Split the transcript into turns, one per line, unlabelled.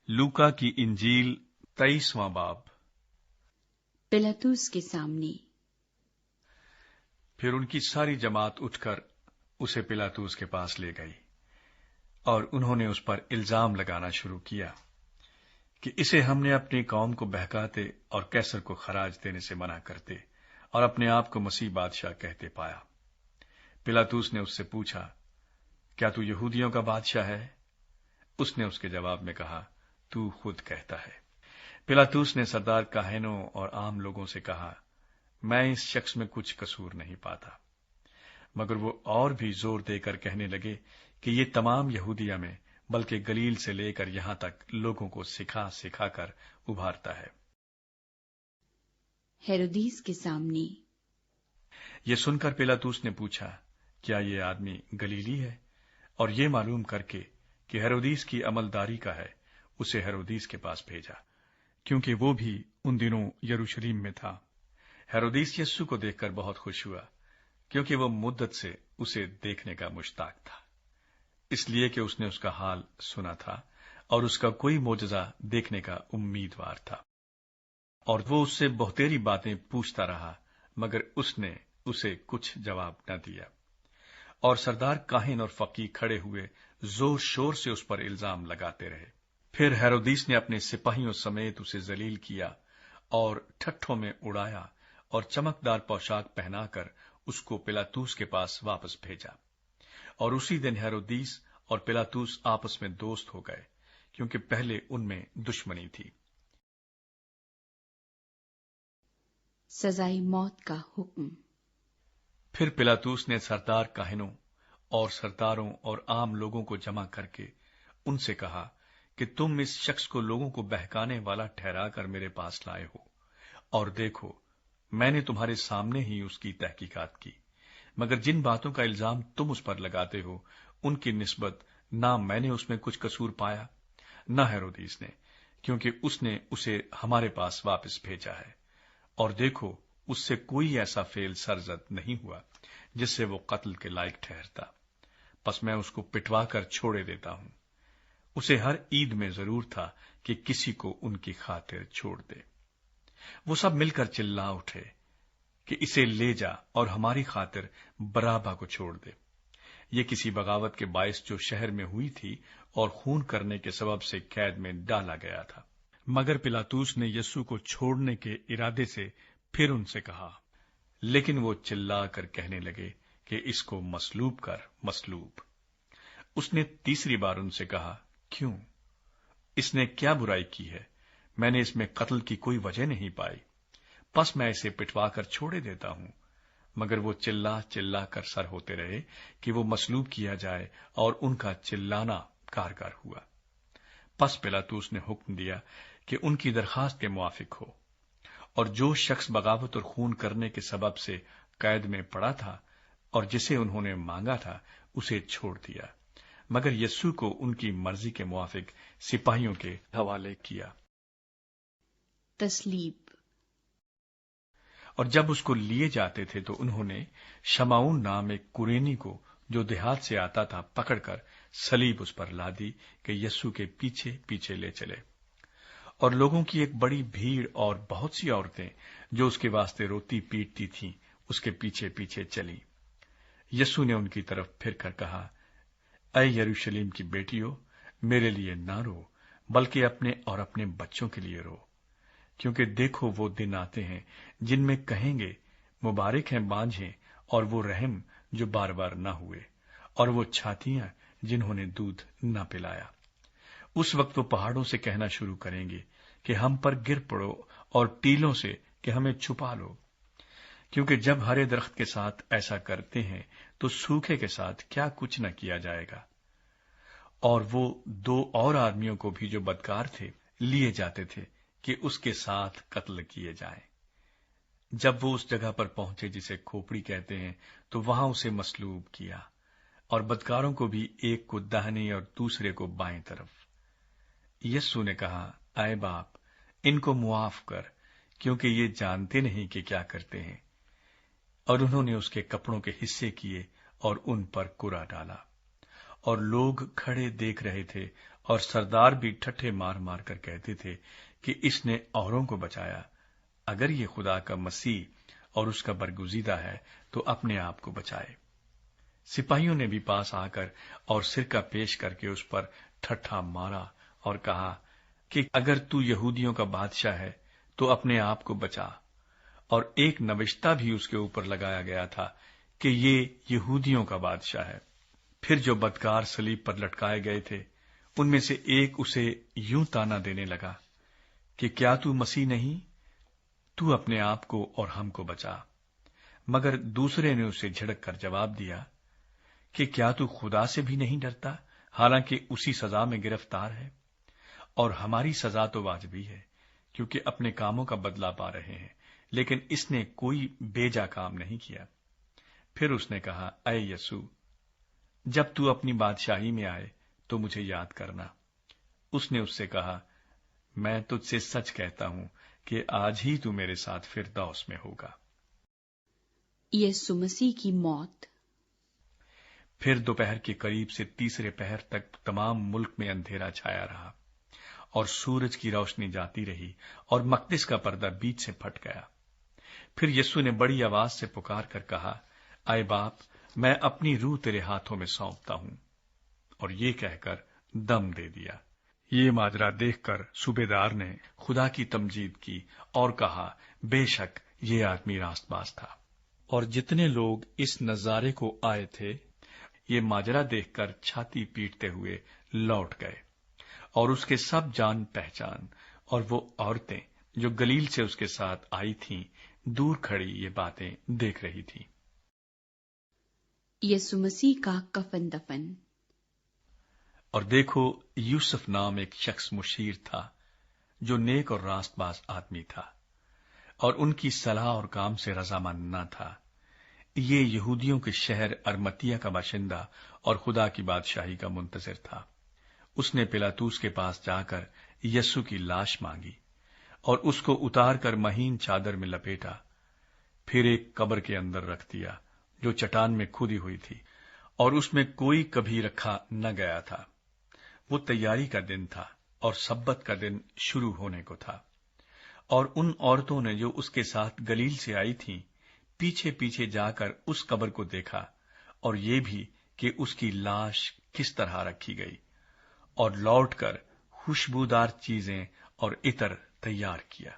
लूका की इंजील 23वां बाब।
पिलातुस के सामने।
फिर उनकी सारी जमात उठकर उसे पिलातुस के पास ले गई और उन्होंने उस पर इल्जाम लगाना शुरू किया कि इसे हमने अपनी कौम को बहकाते और कैसर को खराज देने से मना करते और अपने आप को मसीह बादशाह कहते पाया। पिलातुस ने उससे पूछा, क्या तू यहूदियों का बादशाह है? उसने उसके जवाब में कहा, तू खुद कहता है। पिलातुस ने सरदार काहनों और आम लोगों से कहा, मैं इस शख्स में कुछ कसूर नहीं पाता। मगर वो और भी जोर देकर कहने लगे कि ये तमाम यहूदिया में बल्कि गलील से लेकर यहां तक लोगों को सिखा सिखा कर उभारता है।
हेरोदीस के सामने।
ये सुनकर पिलातुस ने पूछा, क्या ये आदमी गलीली है? और ये मालूम करके कि हेरोदीस की अमलदारी का है, उसे हेरोदीस के पास भेजा, क्योंकि वो भी उन दिनों यरूशलेम में था। हेरोदीस यस्सु को देखकर बहुत खुश हुआ, क्योंकि वो मुद्दत से उसे देखने का मुश्ताक था, इसलिए कि उसने उसका हाल सुना था और उसका कोई मोजज़ा देखने का उम्मीदवार था। और वो उससे बहुतेरी बातें पूछता रहा, मगर उसने उसे कुछ जवाब न दिया। और सरदार काहिन और फकीह खड़े हुए जोर शोर से उस पर इल्जाम लगाते रहे। फिर हेरोदीस ने अपने सिपाहियों समेत उसे जलील किया और ठट्ठों में उड़ाया और चमकदार पोशाक पहनाकर उसको पिलातुस के पास वापस भेजा। और उसी दिन हेरोदीस और पिलातुस आपस में दोस्त हो गए, क्योंकि पहले उनमें दुश्मनी थी।
सजाई मौत का हुक्म।
फिर पिलातुस ने सरदार काहिनों और सरदारों और आम लोगों को जमा करके उनसे कहा कि तुम इस शख्स को लोगों को बहकाने वाला ठहराकर मेरे पास लाए हो, और देखो, मैंने तुम्हारे सामने ही उसकी तहकीकात की। मगर जिन बातों का इल्जाम तुम उस पर लगाते हो, उनकी निस्बत ना मैंने उसमें कुछ कसूर पाया, न हेरोदीस ने, क्योंकि उसने उसे हमारे पास वापस भेजा है। और देखो, उससे कोई ऐसा फेल सरजद नहीं हुआ जिससे वो कत्ल के लायक ठहरता। बस मैं उसको पिटवा कर छोड़े देता हूं। उसे हर ईद में जरूर था कि किसी को उनकी खातिर छोड़ दे। वो सब मिलकर चिल्ला उठे कि इसे ले जा और हमारी खातिर बराबा को छोड़ दे। ये किसी बगावत के बायस जो शहर में हुई थी और खून करने के सबब से कैद में डाला गया था। मगर पिलातुस ने यस्सु को छोड़ने के इरादे से फिर उनसे कहा, लेकिन वो चिल्ला कर कहने लगे कि इसको मसलूब कर, मसलूब। उसने तीसरी बार उनसे कहा, क्यों? इसने क्या बुराई की है? मैंने इसमें कत्ल की कोई वजह नहीं पाई। बस मैं इसे पिटवा कर छोड़े देता हूं। मगर वो चिल्ला चिल्ला कर सर होते रहे कि वो मसलूब किया जाए, और उनका चिल्लाना कारगर हुआ। बस पिलातुस ने हुक्म दिया कि उनकी दरखास्त के मुआफिक हो, और जो शख्स बगावत और खून करने के सबब से कैद में पड़ा था और जिसे उन्होंने मांगा था, उसे छोड़ दिया, मगर यस्सु को उनकी मर्जी के मुआफिक सिपाहियों के हवाले किया।
तस्लीब।
और जब उसको लिए जाते थे तो उन्होंने शमाउन नाम एक कुरेनी को, जो देहात से आता था, पकड़कर सलीब उस पर ला दी कि यस्सु के पीछे पीछे ले चले। और लोगों की एक बड़ी भीड़ और बहुत सी औरतें जो उसके वास्ते रोती पीटती थीं, उसके पीछे पीछे चली। यस्सु ने उनकी तरफ फिरकर कहा, ऐ यरूशलेम की बेटियों, मेरे लिए ना रो, बल्कि अपने और अपने बच्चों के लिए रो। क्योंकि देखो, वो दिन आते हैं जिनमें कहेंगे, मुबारक हैं बांझें और वो रहम जो बार बार न हुए, और वो छातियां जिन्होंने दूध न पिलाया। उस वक्त वो पहाड़ों से कहना शुरू करेंगे कि हम पर गिर पड़ो, और टीलों से कि हमें छुपा लो। क्योंकि जब हरे दरख्त के साथ ऐसा करते हैं तो सूखे के साथ क्या कुछ न किया जाएगा। और वो दो और आदमियों को भी जो बदकार थे लिए जाते थे कि उसके साथ कत्ल किए जाएं। जब वो उस जगह पर पहुंचे जिसे खोपड़ी कहते हैं, तो वहां उसे मसलूब किया, और बदकारों को भी, एक को दाहिनी और दूसरे को बाएं तरफ। यस्सु ने कहा, ऐ बाप, इनको मुआफ कर, क्योंकि ये जानते नहीं कि क्या करते हैं। और उन्होंने उसके कपड़ों के हिस्से किए और उन पर कुरा डाला। और लोग खड़े देख रहे थे اور सरदार भी ठट्ठे मार मार कर कहते थे कि इसने औरों को बचाया, अगर ये खुदा का मसीह और उसका बरगुजीदा है तो अपने आप को बचाए। सिपाहियों ने भी पास आकर और सिरका पेश करके उस पर ठट्ठा मारा और कहा कि अगर तू यहूदियों का बादशाह है तो अपने आप को बचा। और एक नविश्ता भी उसके ऊपर लगाया गया था कि ये यहूदियों का बादशाह है। फिर जो बदकार सलीब पर लटकाए गए थे, उनमें से एक उसे यूं ताना देने लगा कि क्या तू मसीह नहीं, तू अपने आप को और हमको बचा। मगर दूसरे ने उसे झिड़क कर जवाब दिया कि क्या तू खुदा से भी नहीं डरता, हालांकि उसी सजा में गिरफ्तार है। और हमारी सजा तो वाजिबी है, क्योंकि अपने कामों का बदला पा रहे हैं, लेकिन इसने कोई बेजा काम नहीं किया। फिर उसने कहा, ऐ यसू, जब तू अपनी बादशाही में आए तो मुझे याद करना। उसने उससे कहा, मैं तुझसे सच कहता हूं कि आज ही तू मेरे साथ फिरदौस में होगा।
यीशु मसीह की मौत।
फिर दोपहर के करीब से तीसरे पहर तक तमाम मुल्क में अंधेरा छाया रहा और सूरज की रोशनी जाती रही और मकदिस का पर्दा बीच से फट गया। फिर यीशु ने बड़ी आवाज से पुकार कर कहा, आए बाप, मैं अपनी रूह तेरे हाथों में सौंपता हूं। और ये कहकर दम दे दिया। ये माजरा देखकर सूबेदार ने खुदा की तमजीद की और कहा, बेशक ये आदमी रास्तबाज था। और जितने लोग इस नजारे को आए थे, ये माजरा देखकर छाती पीटते हुए लौट गए। और उसके सब जान पहचान और वो औरतें जो गलील से उसके साथ आई थीं, दूर खड़ी ये बातें देख रही थीं।
यीशु मसीह का कफन दफन।
और देखो, यूसुफ नाम एक शख्स मुशीर था, जो नेक और रास्तबाज आदमी था और उनकी सलाह और काम से रजामंद न था। ये यहूदियों के शहर अरमतिया का बाशिंदा और खुदा की बादशाही का मुंतजिर था। उसने पिलातूस के पास जाकर यस्सु की लाश मांगी और उसको उतार कर महीन चादर में लपेटा, फिर एक कब्र के अंदर रख दिया जो चट्टान में खुदी हुई थी और उसमें कोई कभी रखा न गया था। वो तैयारी का दिन था और सब्बत का दिन शुरू होने को था। और उन औरतों ने जो उसके साथ गलील से आई थीं, पीछे पीछे जाकर उस कब्र को देखा और ये भी कि उसकी लाश किस तरह रखी गई, और लौटकर खुशबूदार चीजें और इत्र तैयार किया।